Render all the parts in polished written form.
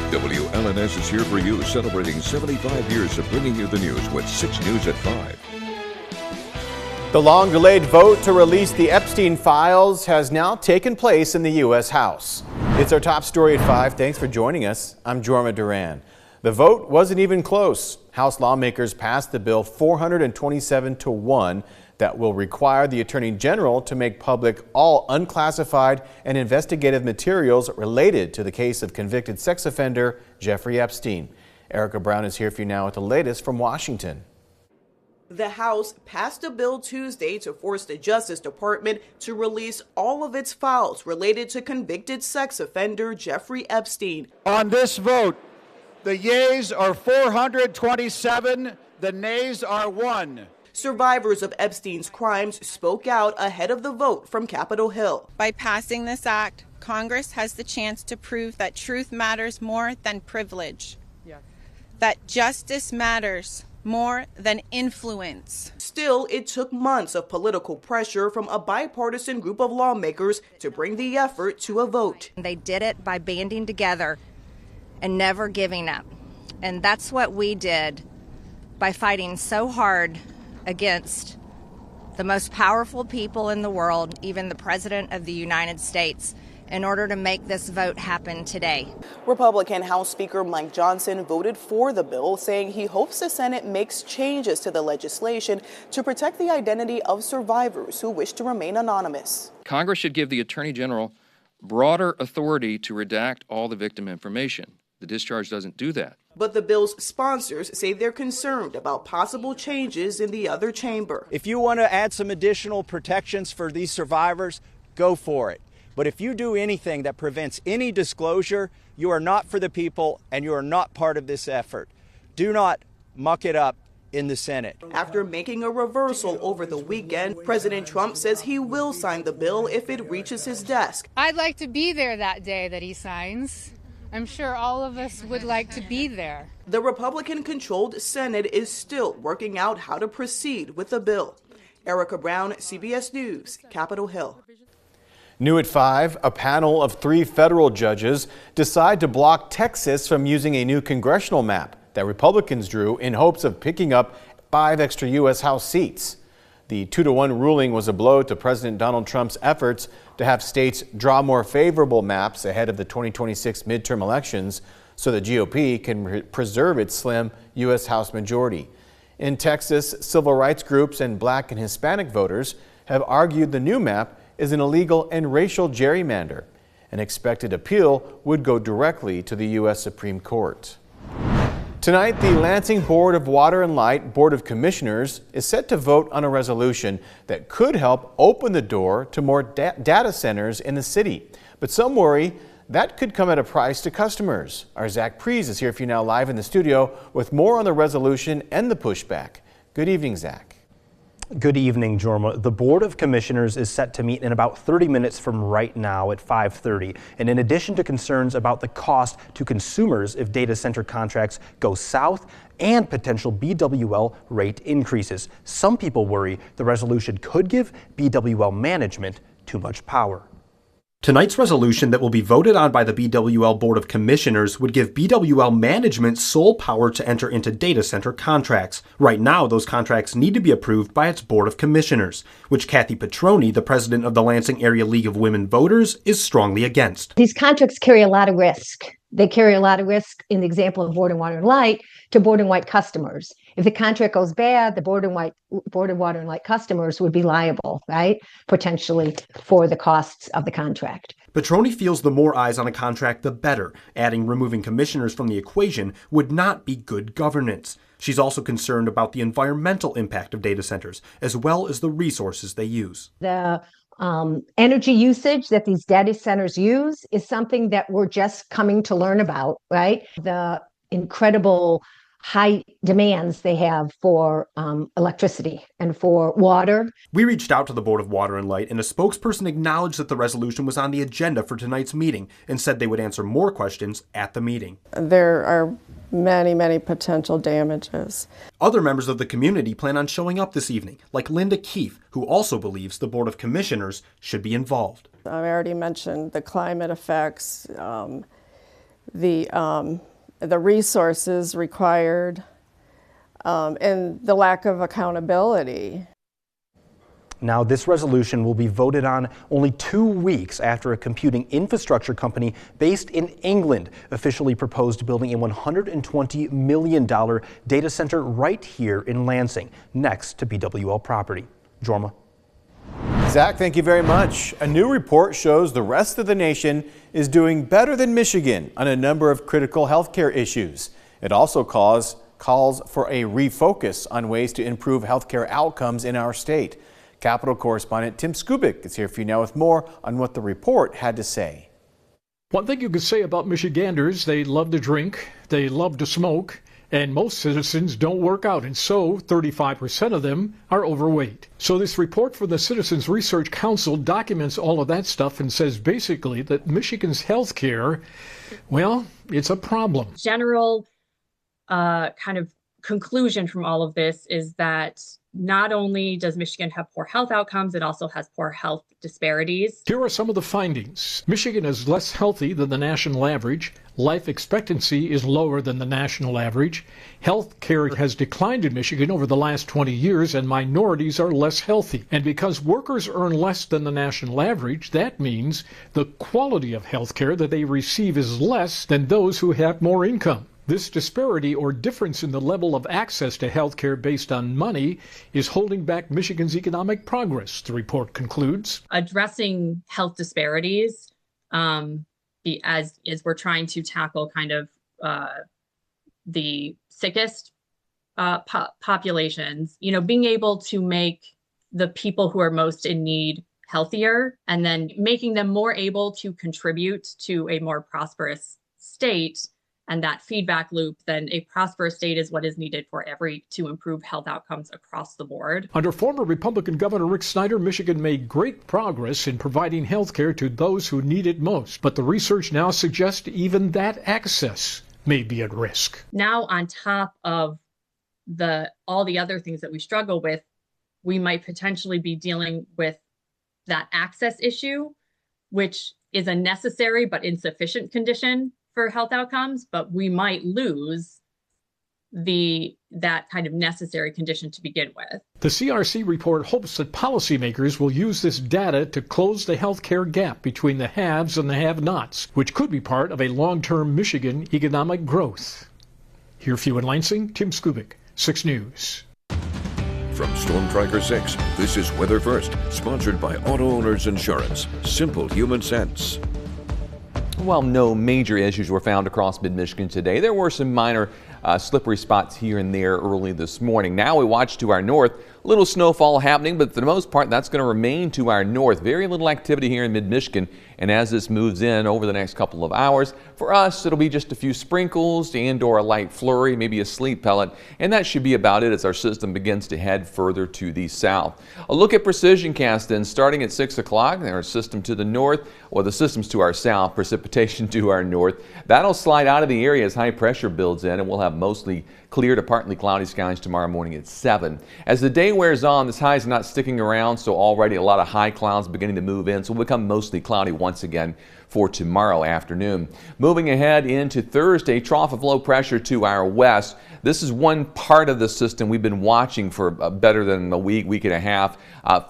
WLNS is here for you, celebrating 75 years of bringing you the news with 6 News at 5. The long-delayed vote to release the Epstein files has now taken place in the U.S. House. It's our top story at 5. Thanks for joining us. I'm Jorma Duran. The vote wasn't even close. House lawmakers passed the bill 427-1 that will require the Attorney General to make public all unclassified and investigative materials related to the case of convicted sex offender Jeffrey Epstein. Erica Brown is here for you now with the latest from Washington. The House passed a bill Tuesday to force the Justice Department to release all of its files related to convicted sex offender Jeffrey Epstein. On this vote, the yeas are 427, the nays are 1. Survivors of Epstein's crimes spoke out ahead of the vote from Capitol Hill. By passing this act, Congress has the chance to prove that truth matters more than privilege, that justice matters more than influence. Still, it took months of political pressure from a bipartisan group of lawmakers to bring the effort to a vote. They did it by banding together and never giving up. And that's what we did by fighting so hard against the most powerful people in the world, even the President of the United States, in order to make this vote happen today. Republican House Speaker Mike Johnson voted for the bill, saying he hopes the Senate makes changes to the legislation to protect the identity of survivors who wish to remain anonymous. Congress should give the Attorney General broader authority to redact all the victim information. The discharge doesn't do that. But the bill's sponsors say they're concerned about possible changes in the other chamber. If you want to add some additional protections for these survivors, go for it. But if you do anything that prevents any disclosure, you are not for the people and you are not part of this effort. Do not muck it up in the Senate. After making a reversal over the weekend, President Trump says he will sign the bill if it reaches his desk. I'd like to be there that day that he signs. I'm sure all of us would like to be there. The Republican-controlled Senate is still working out how to proceed with the bill. Erica Brown, CBS News, Capitol Hill. New at 5, a panel of 3 federal judges decide to block Texas from using a new congressional map that Republicans drew in hopes of picking up 5 extra U.S. House seats. The 2-1 ruling was a blow to President Donald Trump's efforts to have states draw more favorable maps ahead of the 2026 midterm elections so the GOP can preserve its slim U.S. House majority. In Texas, civil rights groups and Black and Hispanic voters have argued the new map is an illegal and racial gerrymander. An expected appeal would go directly to the U.S. Supreme Court. Tonight, the Lansing Board of Water and Light Board of Commissioners is set to vote on a resolution that could help open the door to more data centers in the city. But some worry that could come at a price to customers. Our Zach Prees is here for you now live in the studio with more on the resolution and the pushback. Good evening, Zach. Good evening, Jorma. The Board of Commissioners is set to meet in about 30 minutes from right now at 5:30. And in addition to concerns about the cost to consumers if data center contracts go south and potential BWL rate increases, some people worry the resolution could give BWL management too much power. Tonight's resolution that will be voted on by the BWL Board of Commissioners would give BWL management sole power to enter into data center contracts. Right now, those contracts need to be approved by its Board of Commissioners, which Kathy Petroni, the president of the Lansing Area League of Women Voters, is strongly against. These contracts carry a lot of risk. They carry a lot of risk in the example of Board of Water and Light to Board and White customers. If the contract goes bad, the Board of Water and Light customers would be liable, right? Potentially for the costs of the contract. Petroni feels the more eyes on a contract, the better, adding removing commissioners from the equation would not be good governance. She's also concerned about the environmental impact of data centers, as well as the resources they use. The energy usage that these data centers use is something that we're just coming to learn about, right? The incredible high demands they have for electricity and for water. We reached out to the Board of Water and Light, and a spokesperson acknowledged that the resolution was on the agenda for tonight's meeting and said they would answer more questions at the meeting. There are many potential damages. Other members of the community plan on showing up this evening, like Linda Keefe, who also believes the Board of Commissioners should be involved. I already mentioned the climate effects, the resources required, and the lack of accountability. Now, this resolution will be voted on only 2 weeks after a computing infrastructure company based in England officially proposed building a $120 million data center right here in Lansing, next to BWL property. Jorma. Zach, thank you very much. A new report shows the rest of the nation is doing better than Michigan on a number of critical healthcare issues. It also calls for a refocus on ways to improve healthcare outcomes in our state. Capitol correspondent Tim Skubic is here for you now with more on what the report had to say. One thing you could say about Michiganders, they love to drink, they love to smoke, and most citizens don't work out, and so 35% of them are overweight. So this report from the Citizens Research Council documents all of that stuff and says basically that Michigan's health care, well, it's a problem. General kind of conclusion from all of this is that not only does Michigan have poor health outcomes, it also has poor health disparities. Here are some of the findings. Michigan is less healthy than the national average. Life expectancy is lower than the national average. Health care has declined in Michigan over the last 20 years, and minorities are less healthy. And because workers earn less than the national average, that means the quality of health care that they receive is less than those who have more income. This disparity or difference in the level of access to health care based on money is holding back Michigan's economic progress, the report concludes. Addressing health disparities as we're trying to tackle kind of the sickest populations, being able to make the people who are most in need healthier and then making them more able to contribute to a more prosperous state. And that feedback loop, then a prosperous state is what is needed to improve health outcomes across the board. Under former Republican Governor Rick Snyder, Michigan made great progress in providing health care to those who need it most. But the research now suggests even that access may be at risk. Now, on top of all the other things that we struggle with, we might potentially be dealing with that access issue, which is a necessary but insufficient condition for health outcomes, but we might lose that kind of necessary condition to begin with. The CRC report hopes that policymakers will use this data to close the healthcare gap between the haves and the have-nots, which could be part of a long-term Michigan economic growth. Here for you in Lansing, Tim Skubic, 6 News. From Storm Tracker 6, this is Weather First, sponsored by Auto Owners Insurance. Simple human sense. While no major issues were found across mid-Michigan today, there were some minor slippery spots here and there early this morning. Now we watch to our north. A little snowfall happening, but for the most part, that's going to remain to our north. Very little activity here in mid-Michigan. And as this moves in over the next couple of hours, for us, it'll be just a few sprinkles and/or a light flurry, maybe a sleet pellet. And that should be about it as our system begins to head further to the south. A look at precision cast then starting at 6 o'clock. Our system to the north, or the systems to our south, precipitation to our north. That'll slide out of the area as high pressure builds in, and we'll have mostly clear to partly cloudy skies tomorrow morning at 7. As the day wears on, this high is not sticking around, so already a lot of high clouds beginning to move in, so we'll become mostly cloudy once again for tomorrow afternoon. Moving ahead into Thursday, trough of low pressure to our west. This is one part of the system we've been watching for better than a week and a half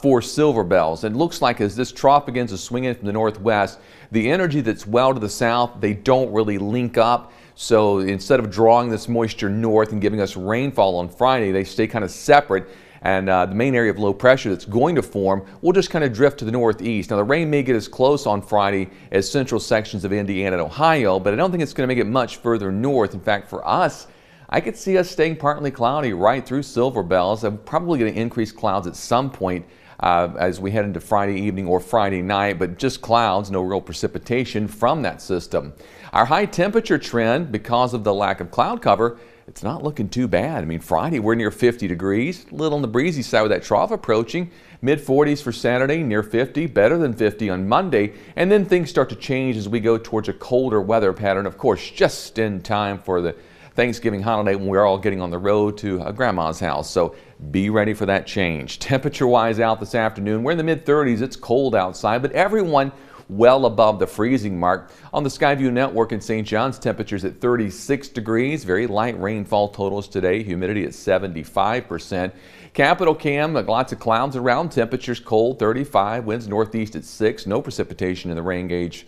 for Silver Bells. It looks like as this trough begins to swing in from the northwest, the energy that's well to the south, they don't really link up. So instead of drawing this moisture north and giving us rainfall on Friday, they stay kind of separate. And the main area of low pressure that's going to form will just kind of drift to the northeast. Now, the rain may get as close on Friday as central sections of Indiana and Ohio, but I don't think it's going to make it much further north. In fact, for us, I could see us staying partly cloudy right through Silver Bells. I'm probably going to increase clouds at some point as we head into Friday evening or Friday night, but just clouds, no real precipitation from that system. Our high temperature trend, because of the lack of cloud cover, it's not looking too bad. I mean, Friday we're near 50 degrees, a little on the breezy side with that trough approaching. Mid-40s for Saturday, near 50, better than 50 on Monday, and then things start to change as we go towards a colder weather pattern, of course, just in time for the Thanksgiving holiday when we're all getting on the road to grandma's house. So be ready for that change. Temperature-wise out this afternoon, we're in the mid-30s. It's cold outside, but everyone well above the freezing mark. On the Skyview Network in St. John's, temperatures at 36 degrees. Very light rainfall totals today. Humidity at 75%. Capital Cam, lots of clouds around. Temperatures cold, 35. Winds northeast at 6. No precipitation in the rain gauge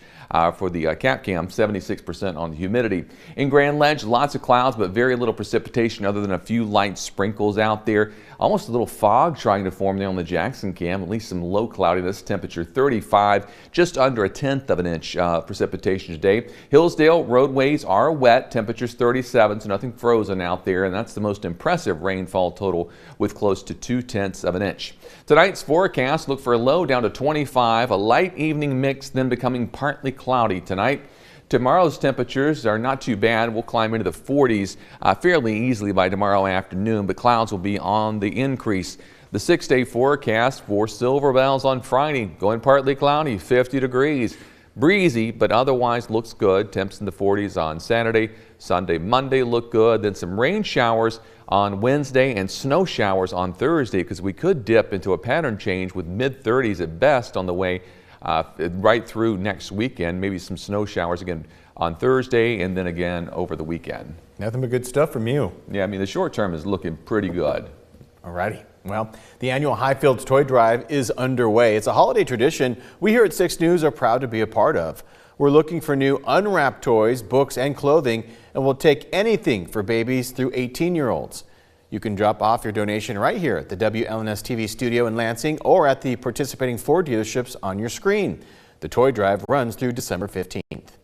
for the Cap Cam, 76% on the humidity. In Grand Ledge, lots of clouds, but very little precipitation other than a few light sprinkles out there. Almost a little fog trying to form there on the Jackson Cam. At least some low cloudiness. Temperature 35, just under 1/10 of an inch precipitation today. Hillsdale roadways are wet. Temperatures 37, so nothing frozen out there, and that's the most impressive rainfall total with close to 2/10 of an inch. Tonight's forecast, look for a low down to 25, a light evening mix, then becoming partly cloudy tonight. Tomorrow's temperatures are not too bad. We'll climb into the 40s fairly easily by tomorrow afternoon, but clouds will be on the increase. The 6-day forecast for Silver Bells on Friday, going partly cloudy, 50 degrees. Breezy, but otherwise looks good. Temps in the 40s on Saturday. Sunday, Monday look good. Then some rain showers on Wednesday and snow showers on Thursday, because we could dip into a pattern change with mid-30s at best on the way right through next weekend. Maybe some snow showers again on Thursday and then again over the weekend. Nothing but good stuff from you. Yeah, I mean, the short term is looking pretty good. Alrighty. Well, the annual Highfields Toy Drive is underway. It's a holiday tradition we here at 6 News are proud to be a part of. We're looking for new unwrapped toys, books, and clothing, and we'll take anything for babies through 18-year-olds. You can drop off your donation right here at the WLNS TV studio in Lansing or at the participating Ford dealerships on your screen. The toy drive runs through December 15th.